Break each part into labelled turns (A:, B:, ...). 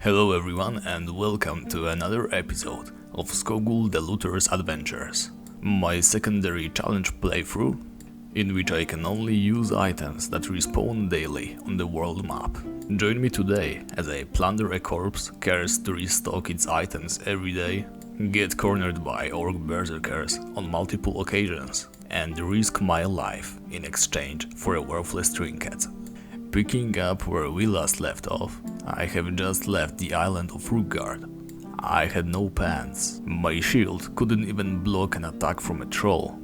A: Hello everyone and welcome to another episode of Skogul the Looter's adventures, my secondary challenge playthrough, in which I can only use items that respawn daily on the world map. Join me today as I plunder a corpse cursed to restock its items every day, get cornered by orc berserkers on multiple occasions, and risk my life in exchange for a worthless trinket. Picking up where we last left off, I have just left the island of Rookgard. I had no pants, my shield couldn't even block an attack from a troll,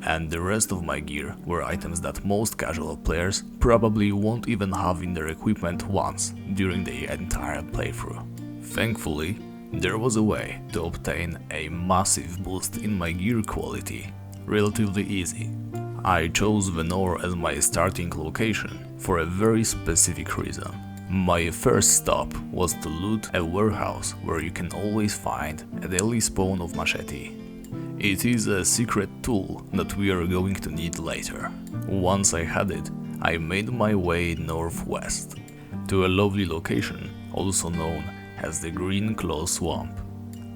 A: and the rest of my gear were items that most casual players probably won't even have in their equipment once during the entire playthrough. Thankfully, there was a way to obtain a massive boost in my gear quality, relatively easy. I chose Venor as my starting location for a very specific reason. My first stop was to loot a warehouse where you can always find a daily spawn of machete. It is a secret tool that we are going to need later. Once I had it, I made my way northwest to a lovely location also known as the Green Claw Swamp.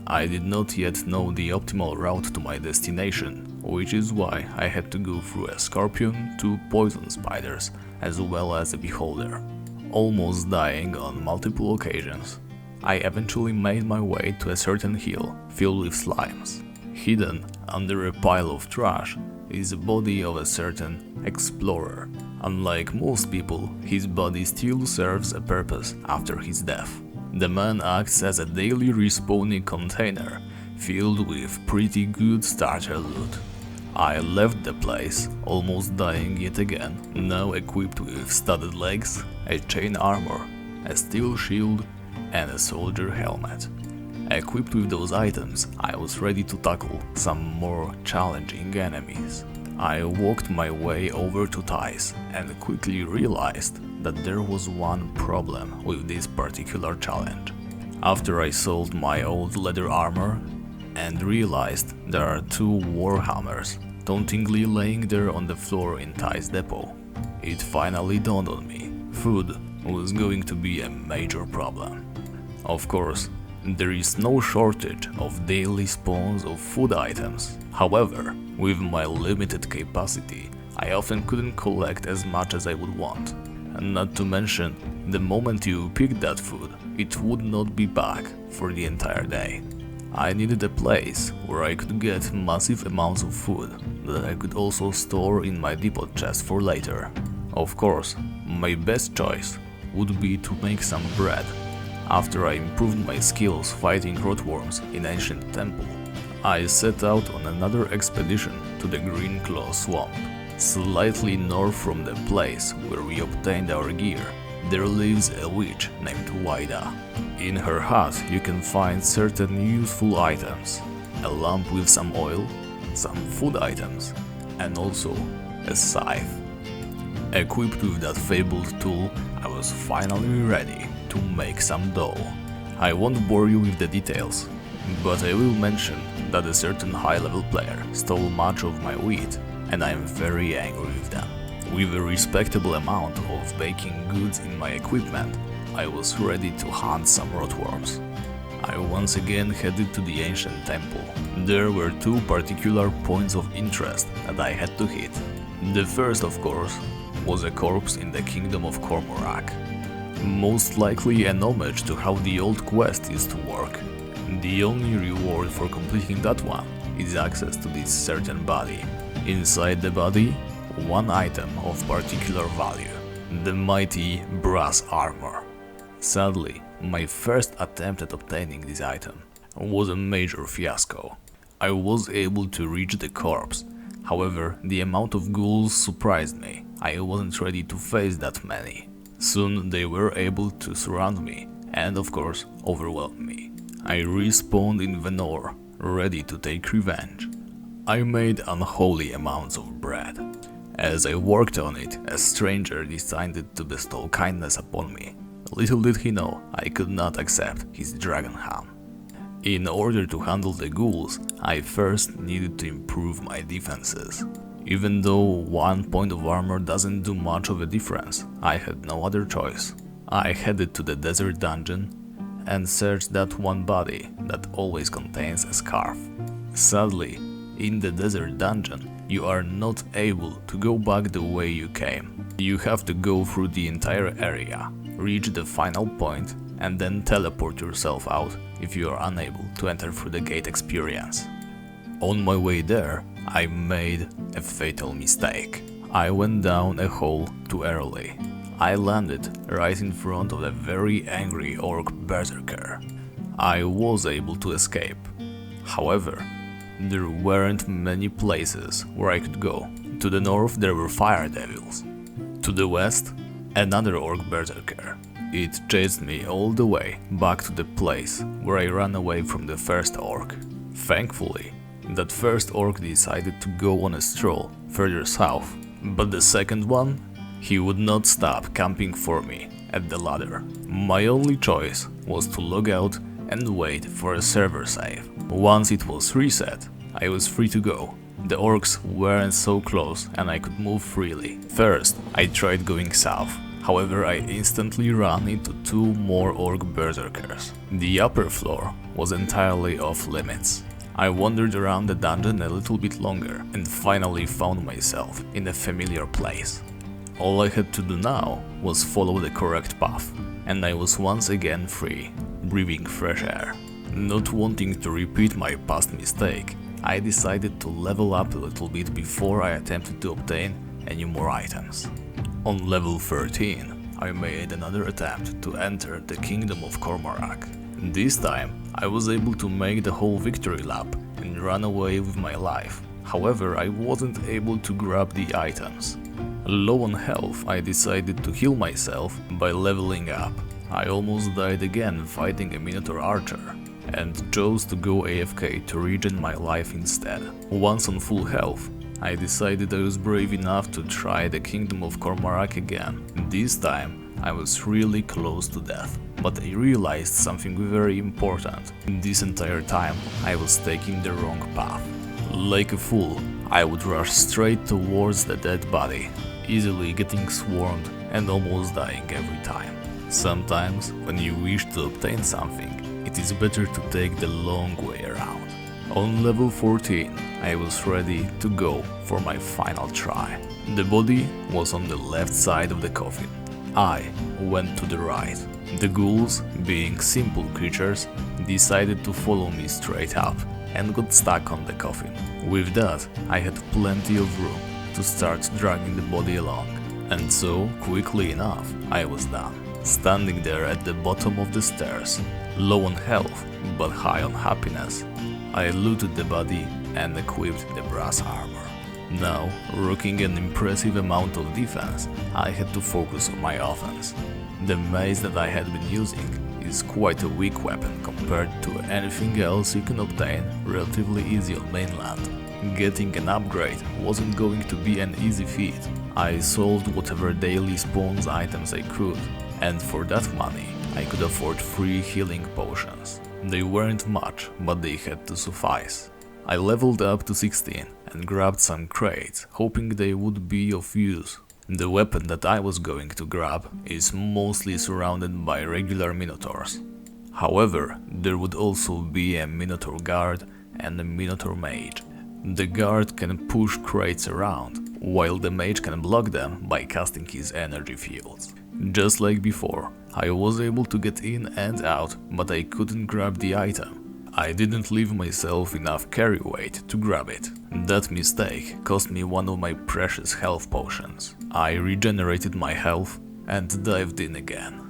A: I did not yet know the optimal route to my destination, which is why I had to go through a scorpion, 2 poison spiders, as well as a beholder. Almost dying on multiple occasions, I eventually made my way to a certain hill filled with slimes. Hidden under a pile of trash is the body of a certain explorer. Unlike most people, his body still serves a purpose after his death. The man acts as a daily respawning container filled with pretty good starter loot. I left the place, almost dying yet again, now equipped with studded legs, a chain armor, a steel shield, and a soldier helmet. Equipped with those items, I was ready to tackle some more challenging enemies. I walked my way over to Ties and quickly realized that there was one problem with this particular challenge. After I sold my old leather armor and realized there are 2 warhammers tauntingly laying there on the floor in Ties depot, it finally dawned on me. Food was going to be a major problem. Of course, there is no shortage of daily spawns of food items. However, with my limited capacity, I often couldn't collect as much as I would want. And not to mention, the moment you picked that food, it would not be back for the entire day. I needed a place where I could get massive amounts of food that I could also store in my depot chest for later. Of course, my best choice would be to make some bread. After I improved my skills fighting rotworms in ancient temple, I set out on another expedition to the Green Claw Swamp. Slightly north from the place where we obtained our gear, there lives a witch named Waida. In her hut you can find certain useful items, a lamp with some oil, some food items, and also a scythe. Equipped with that fabled tool, I was finally ready to make some dough. I won't bore you with the details, but I will mention that a certain high-level player stole much of my wheat, and I am very angry with them. With a respectable amount of baking goods in my equipment, I was ready to hunt some rotworms. I once again headed to the ancient temple. There were 2 particular points of interest that I had to hit. The first, of course, was a corpse in the kingdom of Cormorak. Most likely an homage to how the old quest used to work. The only reward for completing that one is access to this certain body. Inside the body, 1 item of particular value, the mighty brass armor. Sadly, my first attempt at obtaining this item was a major fiasco. I was able to reach the corpse, however the amount of ghouls surprised me. I wasn't ready to face that many. Soon they were able to surround me and of course overwhelm me. I respawned in Venor, ready to take revenge. I made unholy amounts of bread. As I worked on it, a stranger decided to bestow kindness upon me. Little did he know I could not accept his dragon ham. In order to handle the ghouls, I first needed to improve my defenses. Even though 1 point of armor doesn't do much of a difference, I had no other choice. I headed to the desert dungeon and search that one body that always contains a scarf. Sadly, in the desert dungeon, you are not able to go back the way you came. You have to go through the entire area, reach the final point, and then teleport yourself out if you are unable to enter through the gate experience. On my way there, I made a fatal mistake. I went down a hole too early. I landed right in front of a very angry orc berserker. I was able to escape. However, there weren't many places where I could go. To the north there were fire devils. To the west, another orc berserker. It chased me all the way back to the place where I ran away from the first orc. Thankfully, that first orc decided to go on a stroll further south, but the second one, he would not stop camping for me at the ladder. My only choice was to log out and wait for a server save. Once it was reset, I was free to go. The orcs weren't so close and I could move freely. First, I tried going south. However, I instantly ran into 2 more orc berserkers. The upper floor was entirely off limits. I wandered around the dungeon a little bit longer and finally found myself in a familiar place. All I had to do now was follow the correct path, and I was once again free, breathing fresh air. Not wanting to repeat my past mistake, I decided to level up a little bit before I attempted to obtain any more items. On level 13, I made another attempt to enter the Kingdom of Cormorak. This time, I was able to make the whole victory lap and run away with my life. However, I wasn't able to grab the items. Low on health, I decided to heal myself by leveling up. I almost died again fighting a Minotaur archer, and chose to go AFK to regen my life instead. Once on full health, I decided I was brave enough to try the Kingdom of Cormorak again. This time, I was really close to death, but I realized something very important. This entire time, I was taking the wrong path. Like a fool, I would rush straight towards the dead body, easily getting swarmed and almost dying every time. Sometimes, when you wish to obtain something, it is better to take the long way around. On level 14, I was ready to go for my final try. The body was on the left side of the coffin. I went to the right. The ghouls, being simple creatures, decided to follow me straight up and got stuck on the coffin. With that, I had plenty of room to start dragging the body along, and so, quickly enough, I was done. Standing there at the bottom of the stairs, low on health but high on happiness, I looted the body and equipped the brass armor. Now, rocking an impressive amount of defense, I had to focus on my offense. The mace that I had been using is quite a weak weapon compared to anything else you can obtain relatively easy on mainland. Getting an upgrade wasn't going to be an easy feat. I sold whatever daily spawns items I could, and for that money I could afford 3 healing potions. They weren't much, but they had to suffice. I leveled up to 16 and grabbed some crates, hoping they would be of use. The weapon that I was going to grab is mostly surrounded by regular Minotaurs. However, there would also be a Minotaur guard and a Minotaur mage. The guard can push crates around, while the mage can block them by casting his energy fields. Just like before, I was able to get in and out, but I couldn't grab the item. I didn't leave myself enough carry weight to grab it. That mistake cost me one of my precious health potions. I regenerated my health and dived in again.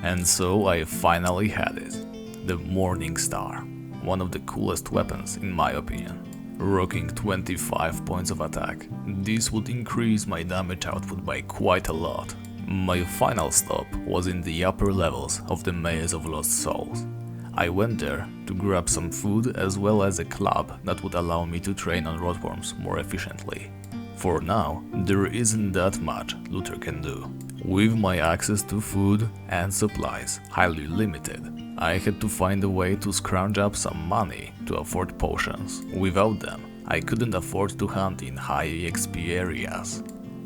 A: And so I finally had it. The Morning Star, one of the coolest weapons in my opinion. Rocking 25 points of attack, this would increase my damage output by quite a lot. My final stop was in the upper levels of the Maze of Lost Souls. I went there to grab some food as well as a club that would allow me to train on rotworms more efficiently. For now, there isn't that much Looter can do. With my access to food and supplies highly limited, I had to find a way to scrounge up some money to afford potions. Without them, I couldn't afford to hunt in high XP areas,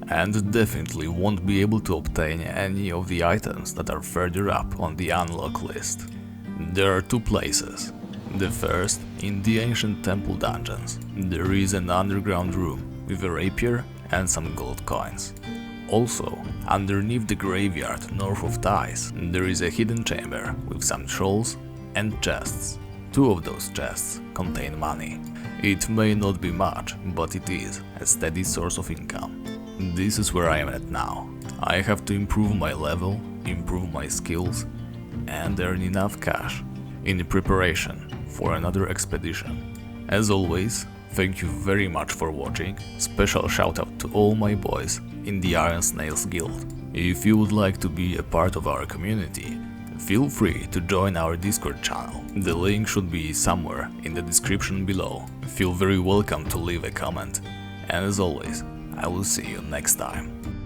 A: and definitely won't be able to obtain any of the items that are further up on the unlock list. There are two places. The first, in the ancient temple dungeons, there is an underground room with a rapier and some gold coins. Also, underneath the graveyard north of Ties, there is a hidden chamber with some trolls and chests. Two of those chests contain money. It may not be much, but it is a steady source of income. This is where I am at now. I have to improve my level, improve my skills, and earn enough cash in preparation for another expedition. As always, thank you very much for watching. Special shout out to all my boys in the Iron Snails Guild. If you would like to be a part of our community, feel free to join our Discord channel. The link should be somewhere in the description below. Feel very welcome to leave a comment. And as always, I will see you next time.